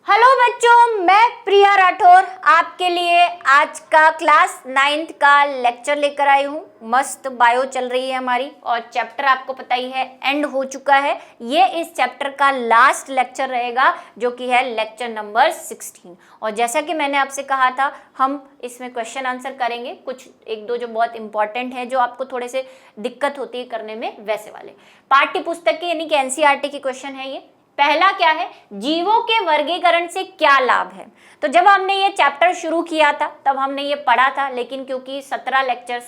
Hello बच्चों, मैं प्रिया राठौर आपके लिए आज का क्लास 9th का लेक्चर लेकर आई हूँ। मस्त बायो चल रही है हमारी और चैप्टर आपको पता ही है एंड हो चुका है। ये इस चैप्टर का लास्ट लेक्चर रहेगा जो कि है लेक्चर नंबर 16। और जैसा कि मैंने आपसे कहा था हम इसमें क्वेश्चन आंसर करेंगे, कुछ एक दो जो बहुत इंपॉर्टेंट है जो आपको थोड़े से दिक्कत होती है करने में, वैसे वाले पाठ्य पुस्तक के यानी कि एनसीईआरटी के क्वेश्चन है ये। पहला क्या है, जीवों के वर्गीकरण से क्या लाभ है। तो जब हमने ये चैप्टर शुरू किया था तब हमने ये पढ़ा था, लेकिन क्योंकि 16 लेक्चर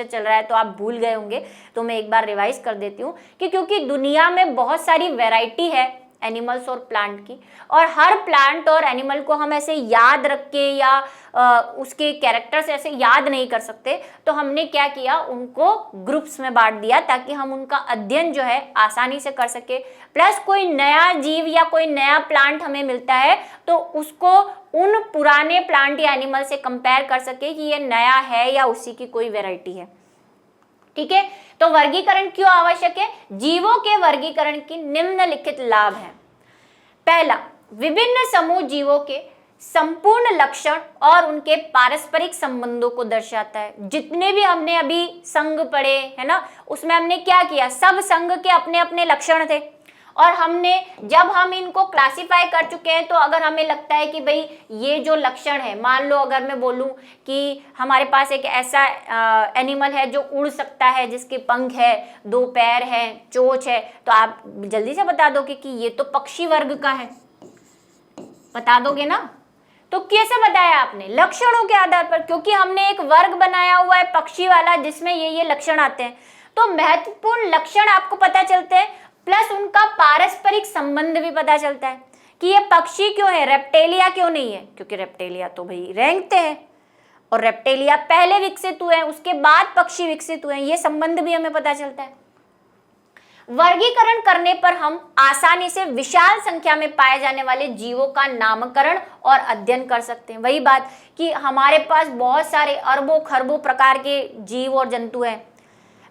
चल रहा है तो आप भूल गए होंगे, तो मैं एक बार रिवाइज कर देती हूँ कि क्योंकि दुनिया में बहुत सारी वैरायटी है एनिमल्स और प्लांट की, और हर प्लांट और एनिमल को हम ऐसे याद रख के या उसके कैरेक्टर्स ऐसे याद नहीं कर सकते, तो हमने क्या किया, उनको ग्रुप्स में बांट दिया ताकि हम उनका अध्ययन जो है आसानी से कर सके। प्लस कोई नया जीव या कोई नया प्लांट हमें मिलता है तो उसको उन पुराने प्लांट या एनिमल से कंपेयर कर सके कि ये नया है या उसी की कोई वेराइटी है। ठीक है, तो वर्गीकरण क्यों आवश्यक है? जीवों के वर्गीकरण की निम्नलिखित लाभ है। पहला, विभिन्न समूह जीवों के संपूर्ण लक्षण और उनके पारस्परिक संबंधों को दर्शाता है। जितने भी हमने अभी संघ पढ़े है ना, उसमें हमने क्या किया, सब संघ के अपने अपने लक्षण थे, और हमने जब हम इनको क्लासिफाई कर चुके हैं तो अगर हमें लगता है कि भाई ये जो लक्षण है, मान लो अगर मैं बोलूं कि हमारे पास एक ऐसा एनिमल है जो उड़ सकता है, जिसके पंख है, 2 पैर है, चोंच है, तो आप जल्दी से बता दोगे कि ये तो पक्षी वर्ग का है, बता दोगे ना। तो कैसे बताया आपने? लक्षणों के आधार पर, क्योंकि हमने एक वर्ग बनाया हुआ है पक्षी वाला जिसमें ये लक्षण आते हैं, तो महत्वपूर्ण लक्षण आपको पता चलते हैं, प्लस उनका पारस्परिक संबंध भी पता चलता है कि ये पक्षी क्यों है, रेप्टेलिया क्यों नहीं है, क्योंकि रेप्टेलिया तो भाई रेंगते हैं और रेप्टेलिया पहले विकसित हुए हैं, उसके बाद पक्षी विकसित हुए हैं, ये संबंध भी हमें पता चलता है। वर्गीकरण करने पर हम आसानी से विशाल संख्या में पाए जाने वाले जीवों का नामकरण और अध्ययन कर सकते हैं। वही बात कि हमारे पास बहुत सारे अरबों खरबों प्रकार के जीव और जंतु हैं,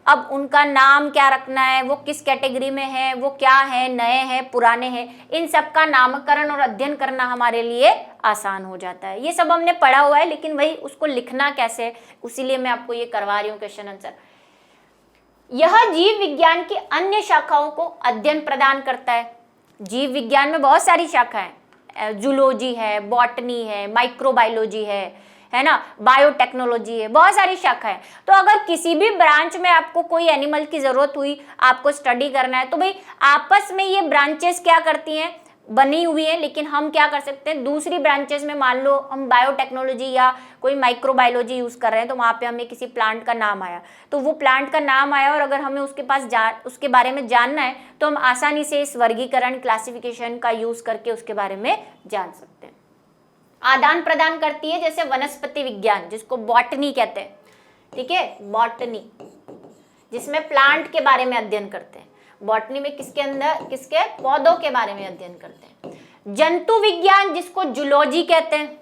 अब उनका नाम क्या रखना है, वो किस कैटेगरी में है, वो क्या है, नए हैं पुराने हैं, इन सब का नामकरण और अध्ययन करना हमारे लिए आसान हो जाता है। ये सब हमने पढ़ा हुआ है, लेकिन वही उसको लिखना कैसे, उसीलिए मैं आपको ये करवा रही हूँ क्वेश्चन आंसर। यह जीव विज्ञान की अन्य शाखाओं को अध्ययन प्रदान करता है। जीव विज्ञान में बहुत सारी शाखाएं, जूलॉजी है, बॉटनी है, माइक्रोबायोलॉजी है ना, बायोटेक्नोलॉजी है, बहुत सारी शाखाएं। तो अगर किसी भी ब्रांच में आपको कोई एनिमल की जरूरत हुई, आपको स्टडी करना है, तो भाई आपस में ये ब्रांचेस क्या करती हैं, बनी हुई है, लेकिन हम क्या कर सकते हैं, दूसरी ब्रांचेस में मान लो हम बायोटेक्नोलॉजी या कोई माइक्रोबायोलॉजी यूज कर रहे हैं, तो वहां पे हमें किसी प्लांट का नाम आया, तो वो प्लांट का नाम आया और अगर हमें उसके बारे में जानना है तो हम आसानी से इस वर्गीकरण क्लासिफिकेशन का यूज करके उसके बारे में जान सकते हैं। आदान प्रदान करती है, जैसे वनस्पति विज्ञान जिसको बॉटनी कहते हैं, ठीक है, बॉटनी जिसमें प्लांट के बारे में अध्ययन करते हैं, बॉटनी में किसके पौधों के बारे में अध्ययन करते हैं। जंतु विज्ञान जिसको जूलॉजी कहते हैं,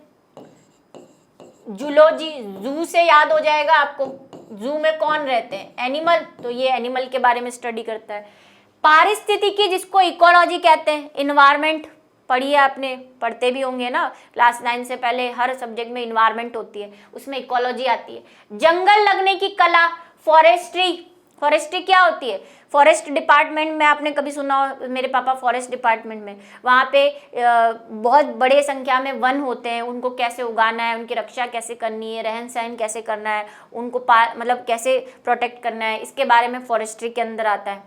जूलॉजी जू से याद हो जाएगा आपको, जू में कौन रहते हैं, एनिमल, तो ये एनिमल के बारे में स्टडी करता है। पारिस्थितिकी जिसको इकोलॉजी कहते हैं, इन्वायरमेंट पढ़िए, आपने पढ़ते भी होंगे ना, क्लास 9 से पहले हर सब्जेक्ट में इन्वायरमेंट होती है, उसमें इकोलॉजी आती है। जंगल लगने की कला, फॉरेस्ट्री क्या होती है, फॉरेस्ट डिपार्टमेंट में आपने कभी सुना हो, मेरे पापा फॉरेस्ट डिपार्टमेंट में, वहाँ पे बहुत बड़े संख्या में वन होते हैं, उनको कैसे उगाना है, उनकी रक्षा कैसे करनी है, रहन सहन कैसे करना है, उनको मतलब कैसे प्रोटेक्ट करना है, इसके बारे में फॉरेस्ट्री के अंदर आता है।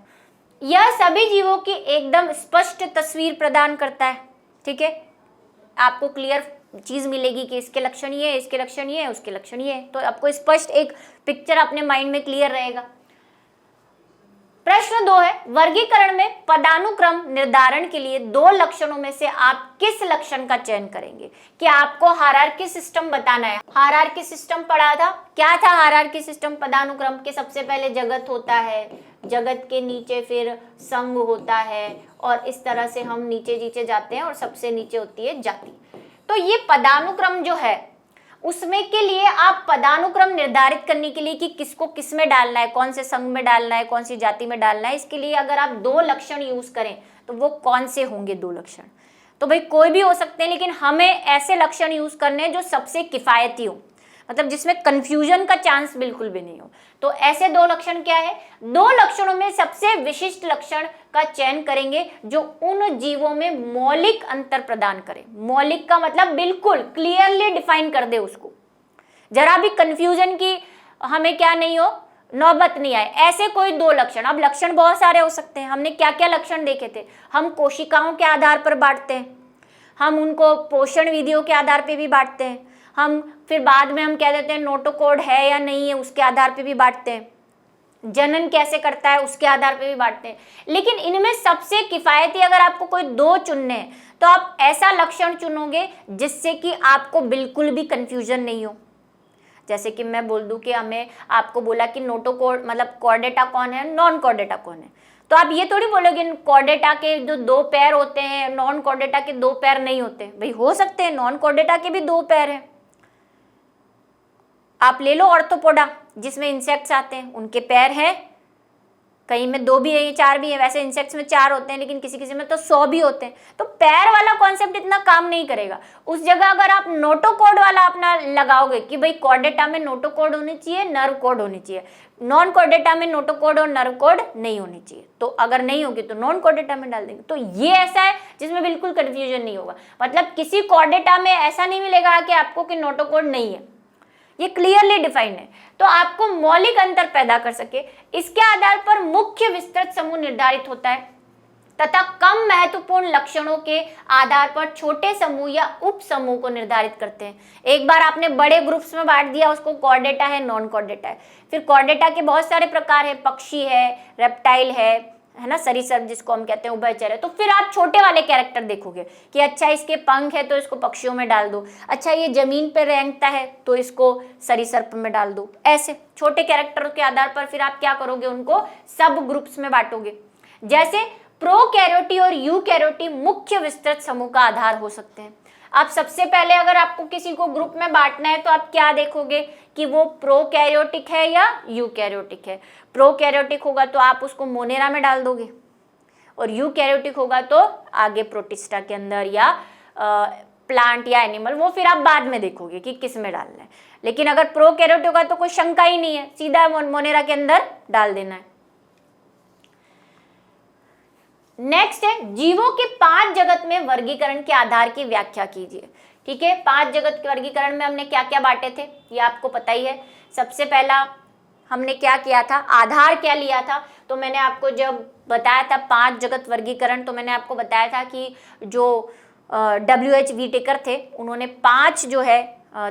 यह सभी जीवों की एकदम स्पष्ट तस्वीर प्रदान करता है, ठीक है, आपको क्लियर चीज मिलेगी कि इसके लक्षण ये है, इसके लक्षण ये है, उसके लक्षण ये है, तो आपको स्पष्ट एक पिक्चर अपने माइंड में क्लियर रहेगा। प्रश्न 2 है, वर्गीकरण में पदानुक्रम निर्धारण के लिए 2 लक्षणों में से आप किस लक्षण का चयन करेंगे? कि आपको हायरार्की सिस्टम बताना है। हायरार्की सिस्टम पढ़ा था, क्या था हायरार्की सिस्टम? पदानुक्रम के सबसे पहले जगत होता है, जगत के नीचे फिर संघ होता है, और इस तरह से हम नीचे नीचे जाते हैं और सबसे नीचे होती है जाति। तो ये पदानुक्रम जो है, उसमें के लिए आप पदानुक्रम निर्धारित करने के लिए कि किसको किस में डालना है, कौन से संघ में डालना है, कौन सी जाति में डालना है, इसके लिए अगर आप 2 लक्षण यूज करें तो वो कौन से होंगे 2 लक्षण? तो भाई कोई भी हो सकते हैं, लेकिन हमें ऐसे लक्षण यूज करने हैं जो सबसे किफायती हो, मतलब जिसमें कंफ्यूजन का चांस बिल्कुल भी नहीं हो। तो ऐसे दो लक्षण क्या है, दो लक्षणों में सबसे विशिष्ट लक्षण का चयन करेंगे जो उन जीवों में मौलिक अंतर प्रदान करे। मौलिक का मतलब बिल्कुल क्लियरली डिफाइन कर दे उसको, जरा भी कंफ्यूजन की हमें क्या नहीं हो, नौबत नहीं आए। ऐसे कोई दो लक्षण, अब लक्षण बहुत सारे हो सकते हैं। हमने क्या क्या लक्षण देखे थे, हम कोशिकाओं के आधार पर बांटते हैं, हम उनको पोषण विधियों के आधार पर भी बांटते हैं, हम फिर बाद में हम कह देते हैं नोटोकॉर्ड है या नहीं है उसके आधार पर भी बांटते हैं, जनन कैसे करता है उसके आधार पर भी बांटते हैं। लेकिन इनमें सबसे किफायती अगर आपको कोई दो चुनने हैं तो आप ऐसा लक्षण चुनोगे जिससे कि आपको बिल्कुल भी कंफ्यूजन नहीं हो। जैसे कि मैं बोल दूं कि हमें आपको बोला कि नोटोकॉर्ड मतलब कॉर्डेटा कौन है, नॉन कॉर्डेटा कौन है, तो आप ये थोड़ी बोलोगे कॉर्डेटा के जो दो पैर होते हैं नॉन कॉर्डेटा के दो पैर नहीं होते। भाई हो सकते हैं, नॉन कॉर्डेटा के भी दो पैर हैं। आप ले लो ऑर्थोपोडा जिसमें इंसेक्ट्स आते हैं, उनके पैर हैं, कहीं में दो भी है, चार भी है, वैसे इंसेक्ट्स में चार होते हैं लेकिन किसी किसी में तो 100 भी होते हैं। तो पैर वाला कॉन्सेप्ट इतना काम नहीं करेगा। उस जगह अगर आप नोटोकॉर्ड वाला अपना लगाओगे कि भाई कॉर्डेटा में नोटोकॉर्ड होनी चाहिए, नर्व कॉर्ड होनी चाहिए, नॉन कॉर्डेटा में नोटोकॉर्ड और नर्व कॉर्ड नहीं होनी चाहिए, तो अगर नहीं होगी तो नॉन कॉर्डेटा में डाल देंगे। तो ये ऐसा है जिसमें बिल्कुल कंफ्यूजन नहीं होगा, मतलब किसी कॉर्डेटा में ऐसा नहीं मिलेगा कि आपको कि नोटोकॉर्ड नहीं है, ये क्लियरली डिफाइंड है। तो आपको मौलिक अंतर पैदा कर सके इसके आधार पर मुख्य विस्तृत समूह निर्धारित होता है तथा कम महत्वपूर्ण लक्षणों के आधार पर छोटे समूह या उप समूह को निर्धारित करते हैं। एक बार आपने बड़े ग्रुप्स में बांट दिया उसको कॉर्डेटा है, नॉन कॉर्डेटा है। फिर कॉर्डेटा के बहुत सारे प्रकार है, पक्षी है, रेप्टाइल है ना, सरीसृप जिसको हम कहते हैं, उभयचर है। तो फिर आप छोटे वाले कैरेक्टर देखोगे कि अच्छा इसके पंख है तो इसको पक्षियों में डाल दो, अच्छा ये जमीन पर रेंगता है तो इसको सरीसृप में डाल दो। ऐसे छोटे कैरेक्टरों के आधार पर फिर आप क्या करोगे, उनको सब ग्रुप्स में बांटोगे। जैसे प्रोकैरियोटी और यूकैरियोटी मुख्य विस्तृत समूह का आधार हो सकते हैं। आप सबसे पहले अगर आपको किसी को ग्रुप में बांटना है तो आप क्या देखोगे कि वो प्रोकैरियोटिक है या यूकैरियोटिक है। प्रोकैरियोटिक होगा तो आप उसको मोनेरा में डाल दोगे, और यूकैरियोटिक होगा तो आगे प्रोटिस्टा के अंदर या प्लांट या एनिमल, वो फिर आप बाद में देखोगे कि किस में डालना है। लेकिन अगर प्रोकैरियोटिक होगा तो कोई शंका ही नहीं है, सीधा मोनेरा के अंदर डाल देना है। नेक्स्ट है जीवों के 5 जगत में वर्गीकरण के आधार की व्याख्या कीजिए। ठीक है, 5 जगत के वर्गीकरण में हमने क्या क्या बांटे थे ये आपको पता ही है। सबसे पहला हमने क्या किया था, आधार क्या लिया था, तो मैंने आपको जब बताया था 5 जगत वर्गीकरण, तो मैंने आपको बताया था कि जो WH व्हिटेकर थे उन्होंने 5 जो है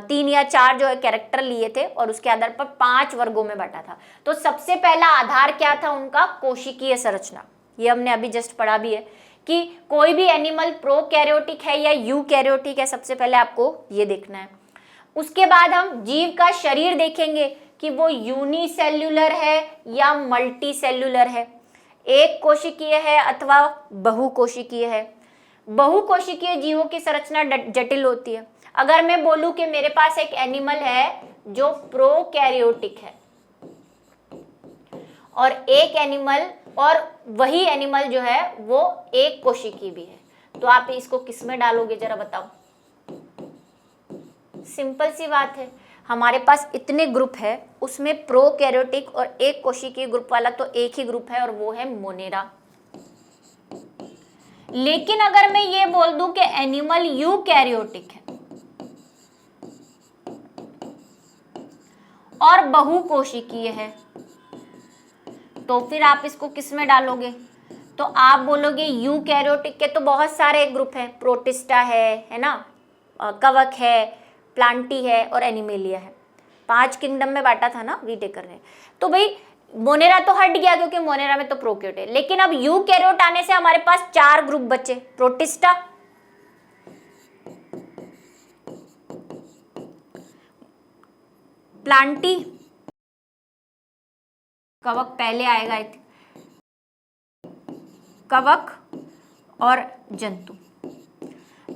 3 या 4 जो है कैरेक्टर लिए थे और उसके आधार पर 5 वर्गों में बांटा था। तो सबसे पहला आधार क्या था उनका, कोशिकीय संरचना। ये हमने अभी जस्ट पढ़ा भी है कि कोई भी एनिमल प्रोकैरियोटिक है या यूकैरियोटिक है, सबसे पहले आपको ये देखना है। उसके बाद हम जीव का शरीर देखेंगे कि वो यूनिसेल्युलर है या मल्टी सेल्युलर है, एक कोशिकीय है अथवा बहुकोशिकीय है। बहुकोशिकीय जीवों की संरचना जटिल होती है। अगर मैं बोलूं कि मेरे पास एक एनिमल है जो प्रोकैरियोटिक है और एक एनिमल, और वही एनिमल जो है वो एक कोशिकीय भी है, तो आप इसको किस में डालोगे जरा बताओ। सिंपल सी बात है, हमारे पास इतने ग्रुप है उसमें प्रोकैरियोटिक और एक कोशिकीय ग्रुप वाला तो एक ही ग्रुप है और वो है मोनेरा। लेकिन अगर मैं ये बोल दूं कि एनिमल यूकैरियोटिक है और बहुकोशिकीय है, तो फिर आप इसको किस में डालोगे, तो आप बोलोगे यूकैरियोटिक के तो बहुत सारे ग्रुप हैं, प्रोटिस्टा है ना, कवक है, प्लांटी है और एनिमेलिया है। 5 किंगडम में बांटा था ना व्हिटेकर ने। तो भाई मोनेरा तो हट गया क्योंकि मोनेरा में तो प्रोकैरियोट है, लेकिन अब यूकैरियोट आने से हमारे पास 4 ग्रुप बचे, प्रोटिस्टा, प्लांटी, कवक पहले आएगा, कवक और जंतु।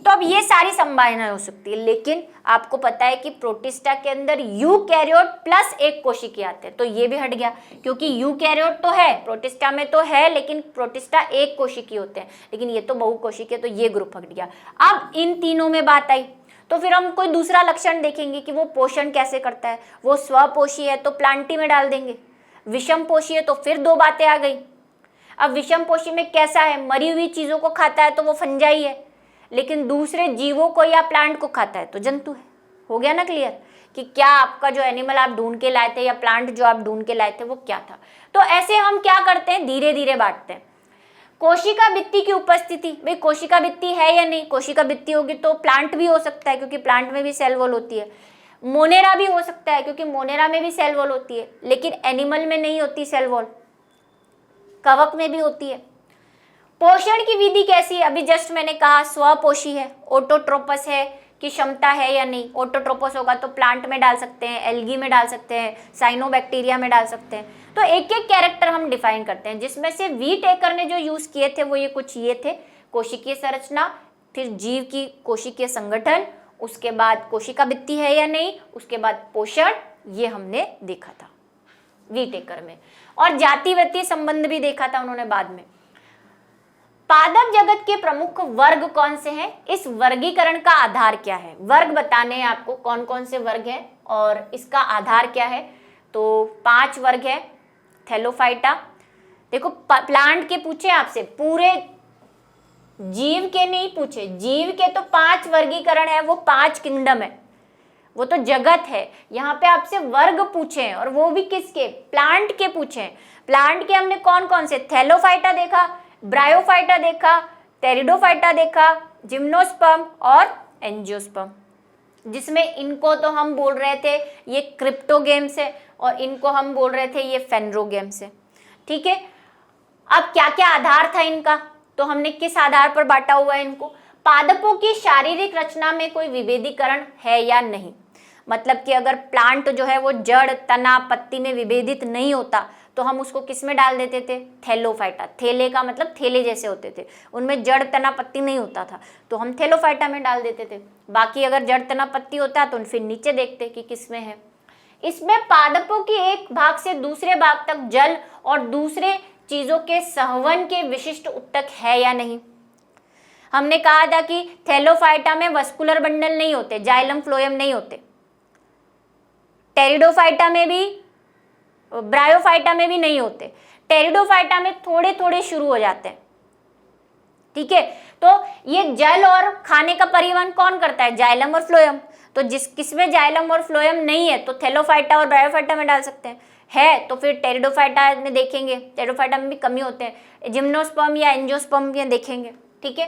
तो अब ये सारी संभावनाएं हो सकती है, लेकिन आपको पता है कि प्रोटिस्टा के अंदर यूकैरियोट प्लस एक कोशिकीय आते हैं, तो ये भी हट गया, क्योंकि यूकैरियोट तो है, प्रोटिस्टा में तो है, लेकिन प्रोटिस्टा एक कोशिकीय होते हैं, लेकिन ये तो बहुकोशिकीय, तो ये ग्रुप हट गया। अब इन तीनों में बात आई, तो फिर हम कोई दूसरा लक्षण देखेंगे कि वो पोषण कैसे करता है। वो स्वपोषी है तो प्लांटी में डाल देंगे, विषम पोषी है तो फिर दो बातें आ गई। अब विषम पोषी में कैसा है, मरी हुई चीजों को खाता है तो वो फंजाई है, लेकिन दूसरे जीवों को या प्लांट को खाता है तो जंतु है। हो गया ना क्लियर कि क्या आपका जो एनिमल आप ढूंढ के लाए थे या प्लांट जो आप ढूंढ के लाए थे वो क्या था। तो ऐसे हम क्या करते हैं, धीरे धीरे बांटते हैं। कोशिका भित्ति की उपस्थिति, भाई कोशिका भित्ति है या नहीं, कोशिका भित्ति होगी तो प्लांट भी हो सकता है क्योंकि प्लांट में भी सेल वॉल होती है, मोनेरा भी हो सकता है क्योंकि मोनेरा में भी सेल वॉल होती है, लेकिन एनिमल में नहीं होती सेल वॉल, कवक में भी होती है। पोषण की विधि कैसी है, अभी जस्ट मैंने कहा स्वपोषी है, ऑटोट्रोपस है की क्षमता है या नहीं। ऑटोट्रोपस होगा तो प्लांट में डाल सकते हैं, एल्गी में डाल सकते हैं, साइनोबैक्टीरिया में डाल सकते हैं। तो एक एक कैरेक्टर हम डिफाइन करते हैं, जिसमें से वीटेकर ने जो यूज किए थे वो ये कुछ ये थे, कोशिकीय संरचना, फिर जीव की कोशिकीय संगठन, उसके बाद कोशिका भित्ति है या नहीं, उसके बाद पोषण, ये हमने देखा था वीटेकर में। और जातिवृत्तीय संबंध भी देखा था उन्होंने बाद में। पादप जगत के प्रमुख वर्ग कौन से हैं, इस वर्गीकरण का आधार क्या है, वर्ग बताने हैं आपको कौन कौन से वर्ग हैं और इसका आधार क्या है। तो 5 वर्ग है। थैलोफाइटा, देखो प्लांट के पूछे आपसे, पूरे जीव के नहीं पूछे, जीव के तो 5 वर्गीकरण है, वो 5 किंगडम है, वो तो जगत है। यहाँ पे आपसे वर्ग पूछे हैं और वो भी किसके, प्लांट के पूछे हैं। प्लांट के हमने कौन कौन से, थैलोफाइटा देखा, ब्रायोफाइटा देखा, टेरिडोफाइटा देखा, जिम्नोस्पर्म और एंजियोस्पर्म, जिसमें इनको तो हम बोल रहे थे ये क्रिप्टोगेम्स है और इनको हम बोल रहे थे ये फेनरोगेम्स है। ठीक है, अब क्या क्या आधार था इनका, तो हमने किस आधार पर बांटा हुआ है इनको। पादपों की शारीरिक रचना में कोई विभेदीकरण है या नहीं, मतलब कि अगर प्लांट जो है वो जड़, तना, पत्ती में विभेदित नहीं होता तो हम उसको किस में डाल देते थे, थैलोफाइटा। थैले का मतलब थैले जैसे होते थे, उनमें जड़, तना, पत्ती नहीं होता था तो हम थैलोफाइटा में डाल देते थे। बाकी अगर जड़, तना, पत्ती होता तो फिर नीचे देखते कि किस में है। इसमें पादपों की एक भाग से दूसरे भाग तक जल और दूसरे चीजों के सहवन के विशिष्ट उत्तक है या नहीं। हमने कहा था कि थैलोफाइटा में वस्कुलर बंडल नहीं होते, जाइलम फ्लोएम नहीं होते, टेरिडोफाइटा में भी, ब्रायोफाइटा में भी नहीं होते, टेरिडोफाइटा में थोड़े थोड़े शुरू हो जाते हैं। ठीक है, तो ये जल और खाने का परिवहन कौन करता है, जाइलम और फ्लोएम। तो किसमें जाइलम और फ्लोएम नहीं है तो थैलोफाइटा और ब्रायोफाइटा में डाल सकते हैं, है तो फिर टेरिडोफाइटा में देखेंगे, टेरिडोफाइटा में भी कमी होते हैं, जिम्नोस्पर्म या एंजियोस्पर्म में देखेंगे। ठीक है,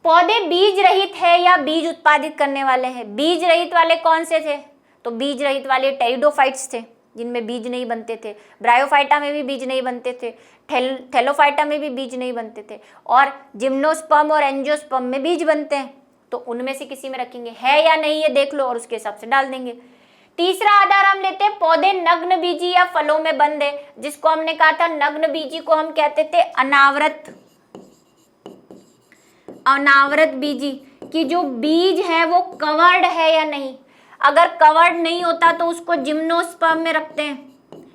पौधे बीज रहित है या बीज उत्पादित करने वाले हैं। बीज रहित वाले कौन से थे, तो बीज रहित वाले टेरिडोफाइट्स थे जिनमें बीज नहीं बनते थे, ब्रायोफाइटा में भी बीज नहीं बनते थे, थैलोफाइटा में भी बीज नहीं बनते थे, और जिम्नोस्पर्म और एंजियोस्पर्म में बीज बनते हैं। तो उनमें से किसी में रखेंगे, है या नहीं ये देख लो और उसके हिसाब से डाल देंगे। तीसरा आधार हम लेते हैं, पौधे नग्न बीजी या फलों में बंद है, जिसको हमने कहा था नग्न बीजी को हम कहते थे अनावृत, अनावृत बीजी की जो बीज है वो कवर्ड है या नहीं। अगर कवर्ड नहीं होता तो उसको जिम्नोस्पर्म में रखते हैं,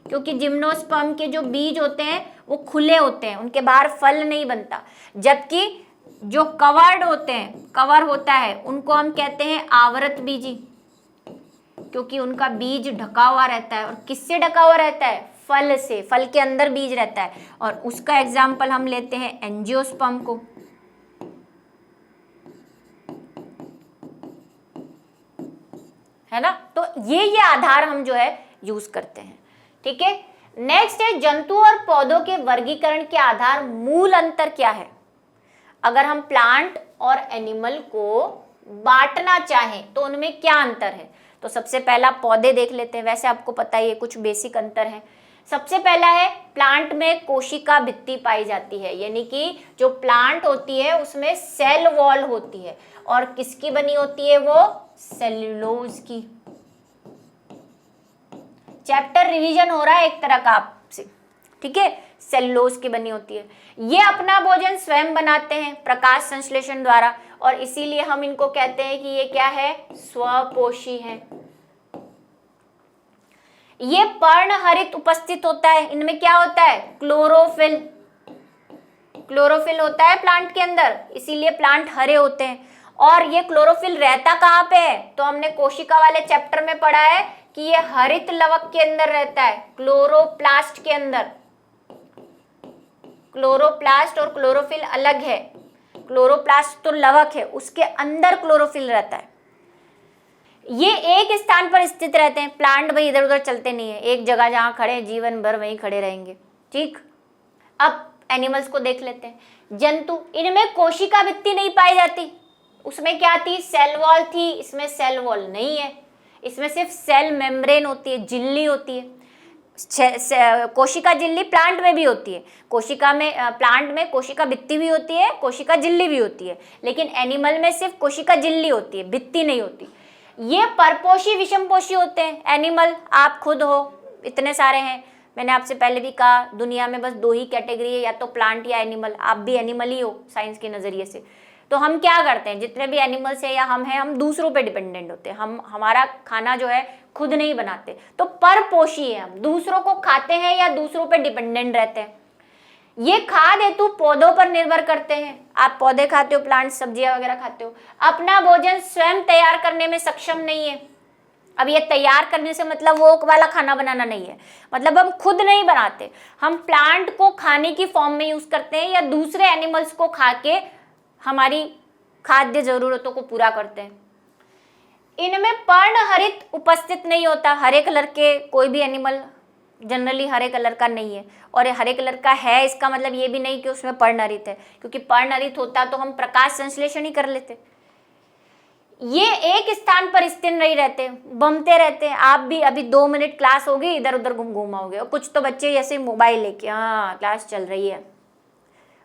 क्योंकि जिम्नोस्पर्म के जो बीज होते हैं वो खुले होते हैं, उनके बाहर फल नहीं बनता, जबकि जो कवर्ड होते हैं, कवर होता है, उनको हम कहते हैं आवृत बीजी, क्योंकि उनका बीज ढका हुआ रहता है। और किससे ढका हुआ रहता है, फल से, फल के अंदर बीज रहता है। और उसका एग्जाम्पल हम लेते हैं एंजियोस्पर्म को। है ना, तो ये आधार हम जो है यूज करते हैं। ठीक है, नेक्स्ट है जंतु और पौधों के वर्गीकरण के आधार मूल अंतर क्या है। अगर हम प्लांट और एनिमल को बांटना चाहें तो उनमें क्या अंतर है, तो सबसे पहला पौधे देख लेते हैं। वैसे आपको पता ही है कुछ बेसिक अंतर है। सबसे पहला है, प्लांट में कोशिका भित्ति पाई जाती है, यानी कि जो प्लांट होती है उसमें सेल वॉल होती है, और किसकी बनी होती है वो, सेल्यूलोज की। चैप्टर रिवीजन हो रहा है एक तरह का आपसे। ठीक है, सेलुलोज की बनी होती है। ये अपना भोजन स्वयं बनाते हैं प्रकाश संश्लेषण द्वारा, और इसीलिए हम इनको कहते हैं कि ये क्या है, स्वपोषी है। ये पर्णहरित उपस्थित होता है, इनमें क्या होता है, क्लोरोफिल, क्लोरोफिल होता है प्लांट के अंदर, इसीलिए प्लांट हरे होते हैं। और ये क्लोरोफिल रहता कहाँ पे है, तो हमने कोशिका वाले चैप्टर में पढ़ा है कि ये हरित लवक के अंदर रहता है, क्लोरोप्लास्ट के अंदर। क्लोरोप्लास्ट और क्लोरोफिल अलग है, क्लोरोप्लास्ट तो लवक है, उसके अंदर क्लोरोफिल रहता है। ये एक स्थान पर स्थित रहते हैं, प्लांट भाई इधर उधर चलते नहीं है, एक जगह जहां खड़े जीवन भर वहीं खड़े रहेंगे। ठीक, अब एनिमल्स को देख लेते हैं। जंतु, इनमें कोशिका भित्ति नहीं पाई जाती, उसमें क्या थी, सेल वॉल थी, इसमें सेल वॉल नहीं है, इसमें सिर्फ सेल मेम्ब्रेन होती है, झिल्ली होती है। कोशिका झिल्ली प्लांट में भी होती है, कोशिका में प्लांट में कोशिका भित्ति भी होती है, कोशिका झिल्ली भी होती है, लेकिन एनिमल में सिर्फ कोशिका झिल्ली होती है, भित्ति नहीं होती। ये परपोषी विषमपोषी होते हैं एनिमल, आप खुद हो, इतने सारे हैं। मैंने आपसे पहले भी कहा दुनिया में बस 2 ही कैटेगरी है, या तो प्लांट या एनिमल। आप भी एनिमल ही हो साइंस के नज़रिए से। तो हम क्या करते हैं, जितने भी एनिमल्स है या हम हैं, हम दूसरों पे डिपेंडेंट होते हैं, हम हमारा खाना जो है खुद नहीं बनाते, तो परपोषी है, हम दूसरों को खाते हैं या दूसरों पे डिपेंडेंट रहते हैं। ये खाद हेतु पौधों पर निर्भर करते हैं, आप पौधे खाते हो, प्लांट सब्जियां वगैरह खाते हो, अपना भोजन स्वयं तैयार करने में सक्षम नहीं है। अब ये तैयार करने से मतलब वो वाला खाना बनाना नहीं है, मतलब हम खुद नहीं बनाते, हम प्लांट को खाने की फॉर्म में यूज करते हैं या दूसरे एनिमल्स को खा के हमारी खाद्य जरूरतों को पूरा करते हैं। इनमें पर्णहरित उपस्थित नहीं होता, हरे कलर के कोई भी एनिमल जनरली हरे कलर का नहीं है, और हरे कलर का है इसका मतलब ये भी नहीं कि उसमें पर्णहरित है, क्योंकि पर्णहरित होता तो हम प्रकाश संश्लेषण ही कर लेते। ये एक स्थान पर स्थिर नहीं रहते, घूमते रहते हैं। आप भी अभी 2 मिनट क्लास होगी, इधर उधर घूमाओगे, और कुछ तो बच्चे ऐसे मोबाइल लेके, हाँ क्लास चल रही है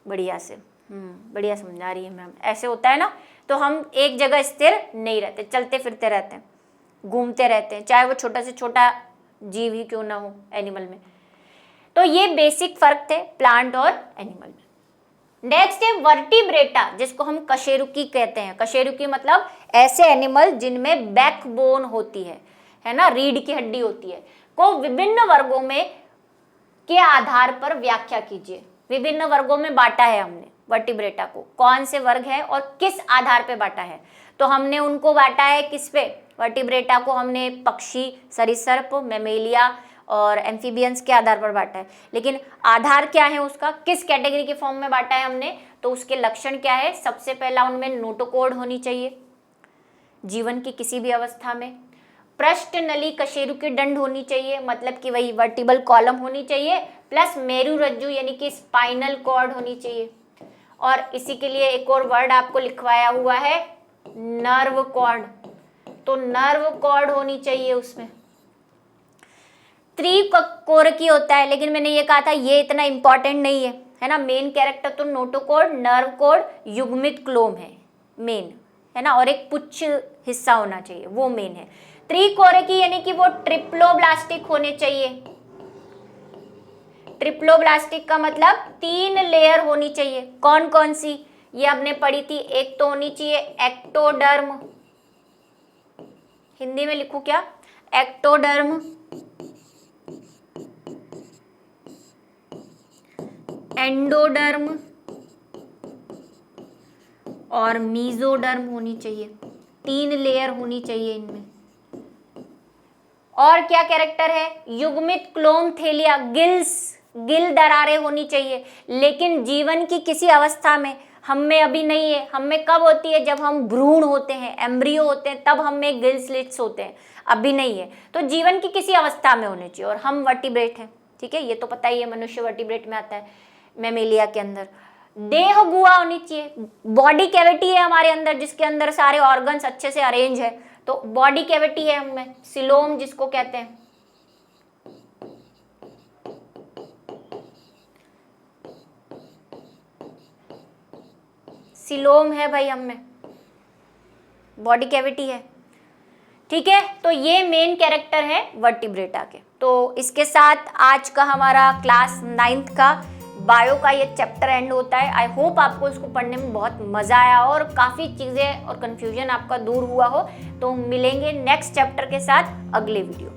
बढ़िया से, बढ़िया समझा रही है मैम, ऐसे होता है ना। तो हम एक जगह स्थिर नहीं रहते, चलते फिरते रहते हैं, घूमते रहते हैं, चाहे वो छोटा से छोटा जीव ही क्यों ना हो एनिमल में। तो ये बेसिक फर्क थे प्लांट और एनिमल में। नेक्स्ट है वर्टिब्रेटा, जिसको हम कशेरुकी कहते हैं। कशेरुकी मतलब ऐसे एनिमल जिनमें बैकबोन होती है ना, रीढ़ की हड्डी होती है, को विभिन्न वर्गों में के आधार पर व्याख्या कीजिए। विभिन्न वर्गों में बांटा है हमने वर्टिब्रेटा को, कौन से वर्ग है और किस आधार पे बांटा है। तो हमने उनको बांटा है किस पे, वर्टिब्रेटा को हमने पक्षी, सरीसृप, मैमेलिया और एम्फीबियंस के आधार पर बांटा है। लेकिन आधार क्या है उसका, किस कैटेगरी के फॉर्म में बांटा है हमने, तो उसके लक्षण क्या है। सबसे पहला उनमें नोटोकॉर्ड होनी चाहिए जीवन की किसी भी अवस्था में, पृष्ठ नली कशेरुकी दंड होनी चाहिए, मतलब कि वही वर्टिबल कॉलम होनी चाहिए, प्लस मेरु रज्जु यानी कि स्पाइनल कॉर्ड होनी चाहिए। और इसी के लिए एक और वर्ड आपको लिखवाया हुआ है, नर्व कॉर्ड, तो नर्व कॉर्ड होनी चाहिए उसमें। त्रिकोरकी होता है, लेकिन मैंने ये कहा था ये इतना इंपॉर्टेंट नहीं है ना। मेन कैरेक्टर तो नोटोकॉर्ड, नर्व कॉर्ड, युग्मित क्लोम है मेन, है ना, और एक पुच्छ हिस्सा होना चाहिए, वो मेन है। त्रिकोरकी यानी कि वो ट्रिप्लोब्लास्टिक होने चाहिए। ट्रिप्लोब्लास्टिक का मतलब 3 लेयर होनी चाहिए। कौन कौन सी, ये हमने पढ़ी थी। एक तो होनी चाहिए एक्टोडर्म, हिंदी में लिखूं क्या, एक्टोडर्म, एंडोडर्म और मीजोडर्म होनी चाहिए। 3 लेयर होनी चाहिए इनमें। और क्या कैरेक्टर है, युग्मित क्लोम थैलिया, गिल दरारें होनी चाहिए। लेकिन जीवन की किसी अवस्था में, हम में अभी नहीं है, हम में कब होती है, जब हम भ्रूण होते हैं, एम्ब्रियो होते हैं, तब हम में गिल स्लिट्स होते हैं, अभी नहीं है। तो जीवन की किसी अवस्था में होने चाहिए। और हम वर्टिब्रेट हैं, ठीक है, ये तो पता ही है, मनुष्य वर्टिब्रेट में आता है, मैमेलिया के अंदर। देह गुहा होनी चाहिए, बॉडी कैविटी है हमारे अंदर, जिसके अंदर सारे ऑर्गन्स अच्छे से अरेंज है, तो बॉडी कैविटी है हमें, सिलोम जिसको कहते हैं। सिलोम है भाई, हम में बॉडी कैविटी है। ठीक है, तो ये मेन कैरेक्टर है वर्टिब्रेटा के। तो इसके साथ आज का हमारा क्लास 9th का बायो का ये चैप्टर एंड होता है। आई होप आपको इसको पढ़ने में बहुत मजा आया और काफी चीजें और कंफ्यूजन आपका दूर हुआ हो। तो मिलेंगे नेक्स्ट चैप्टर के साथ अगले वीडियो।